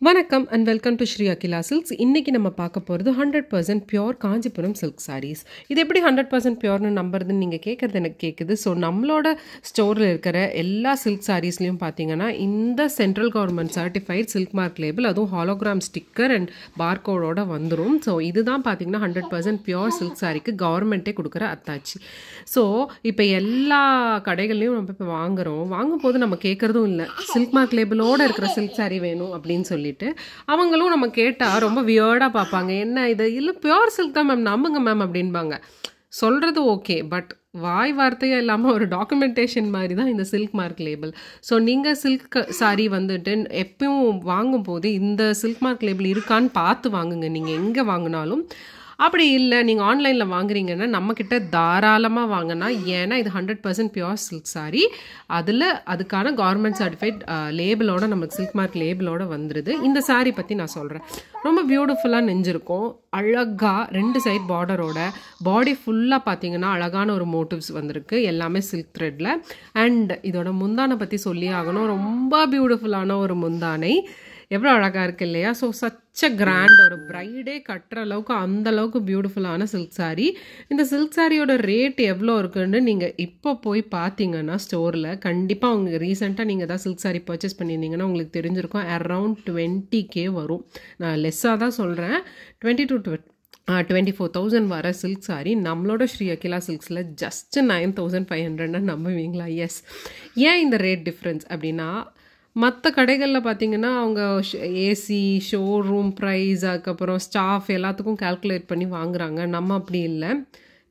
வணக்கம் and welcome to Sri Akila silks. இன்றைக்கி நம்ம பார்க்க போகிறது 100% பியோர் காஞ்சிபுரம் சில்க் சாரீஸ். இது எப்படி 100% பியோர்னு நம்புறதுன்னு நீங்கள் கேட்குறது எனக்கு கேட்குது. ஸோ நம்மளோட ஸ்டோரில் இருக்கிற எல்லா சில்க் சாரீஸ்லையும் பார்த்தீங்கன்னா இந்த central government certified silk mark label, அதுவும் ஹாலோகிராம் ஸ்டிக்கர் அண்ட் பார்கோடோட வந்துடும். ஸோ இதுதான் பார்த்தீங்கன்னா 100% பியோர் சில்க் சாரீக்கு கவர்மெண்ட்டே கொடுக்குற அத்தாச்சி. ஸோ இப்போ எல்லா கடைகள்லையும் நம்ம இப்போ வாங்கும்போது நம்ம கேட்குறதும் இல்லை, சில்க் மார்க் லேபிளோடு இருக்கிற சில்க் சாரீ வேணும் அப்படின்னு சொல்லி. அவங்களும் நம்ம கேட்டால் ரொம்ப வியர்டாக பார்ப்பாங்க. என்ன இது, இல்லை பியோர் சில்க் தான் மேம், நம்புங்க மேம் அப்படின்பாங்க. சொல்கிறது ஓகே, பட் வாய் வார்த்தையே இல்லாமல் ஒரு டாக்குமெண்டேஷன் மாதிரி தான் இந்த சில்க் மார்க் லேபிள். ஸோ நீங்கள் சில்க் சாரீ வந்துட்டு எப்பயும் வாங்கும்போது இந்த சில்க் மார்க் லேபிள் இருக்கான்னு பார்த்து வாங்குங்க. நீங்கள் எங்கே வாங்கினாலும் அப்படி இல்லை, நீங்கள் ஆன்லைனில் வாங்குறீங்கன்னா நம்மக்கிட்ட தாராளமாக வாங்கினா. ஏன்னா இது 100% பியோர் சில்க் சாரீ. அதுக்கான கவர்மெண்ட் சர்டிஃபைட் லேபிளோட, நமக்கு சில்க் மார்க் லேபிளோட வந்துடுது. இந்த சாரீ பற்றி நான் சொல்கிறேன். ரொம்ப பியூட்டிஃபுல்லாக நெஞ்சிருக்கும், அழகாக 2 சைட் பார்டரோட, பாடி ஃபுல்லாக பார்த்தீங்கன்னா அழகான ஒரு மோட்டிவ்ஸ் வந்திருக்கு, எல்லாமே சில்க் த்ரெட்டில். அண்ட் இதோட முந்தானை பற்றி சொல்லி ஆகணும். ரொம்ப பியூட்டிஃபுல்லான ஒரு முந்தானை, எவ்வளோ அழகாக இருக்குது இல்லையா? ஸோ சச்ச கிராண்ட், ஒரு ப்ரைடே கட்டுற அளவுக்கு அந்தளவுக்கு பியூட்டிஃபுல்லான சில்க் சாரீ. இந்த சில்க் சாரியோட ரேட் எவ்வளோ இருக்குன்னு நீங்கள் இப்போ போய் பார்த்தீங்கன்னா ஸ்டோரில் கண்டிப்பாக உங்களுக்கு ரீசெண்டாக நீங்கள் தான் சில்க் சாரீ பர்ச்சேஸ் பண்ணியிருந்தீங்கன்னா உங்களுக்கு தெரிஞ்சிருக்கும். அரவுண்ட் 20K வரும். நான் லெஸ்ஸாக தான் சொல்கிறேன். 20 to 24,000 வர சில்க் சாரீ நம்மளோட ஸ்ரீ அகிலா சில்க்ஸில் ஜஸ்ட் 9,500 நம்புவீங்களா? எஸ். ஏன் இந்த ரேட் டிஃப்ரென்ஸ் அப்படின்னா, மற்ற கடைகளில் பார்த்தீங்கன்னா அவங்க ஏசி, ஷோரூம் ப்ரைஸ், அதுக்கப்புறம் ஸ்டாஃப் எல்லாத்துக்கும் கால்குலேட் பண்ணி வாங்குறாங்க. நம்ம அப்படி இல்லை,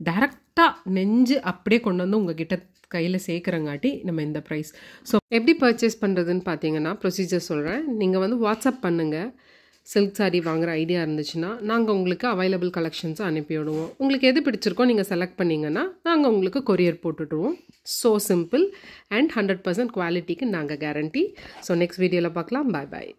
டைரெக்டாக நெஞ்சு அப்படியே கொண்டு வந்து உங்ககிட்ட கையில் சேர்க்குறங்காட்டி நம்ம இந்த ப்ரைஸ். ஸோ எப்படி பர்ச்சேஸ் பண்ணுறதுன்னு பார்த்தீங்கன்னா ப்ரொசீஜர் சொல்கிறேன். நீங்கள் வந்து வாட்ஸ்அப் பண்ணுங்கள். சில்க் சாரீ வாங்குகிற ஐடியா இருந்துச்சுன்னா நாங்கள் உங்களுக்கு அவைலபிள் கலெக்ஷன்ஸை அனுப்பிவிடுவோம். உங்களுக்கு எது பிடிச்சிருக்கோ நீங்கள் செலக்ட் பண்ணிங்கன்னா நாங்கள் உங்களுக்கு கொரியர் போட்டுடுவோம். ஸோ சிம்பிள் அண்ட் 100% குவாலிட்டிக்கு நாங்கள் கேரண்டி. ஸோ நெக்ஸ்ட் வீடியோவில் பார்க்கலாம். பாய் பாய்.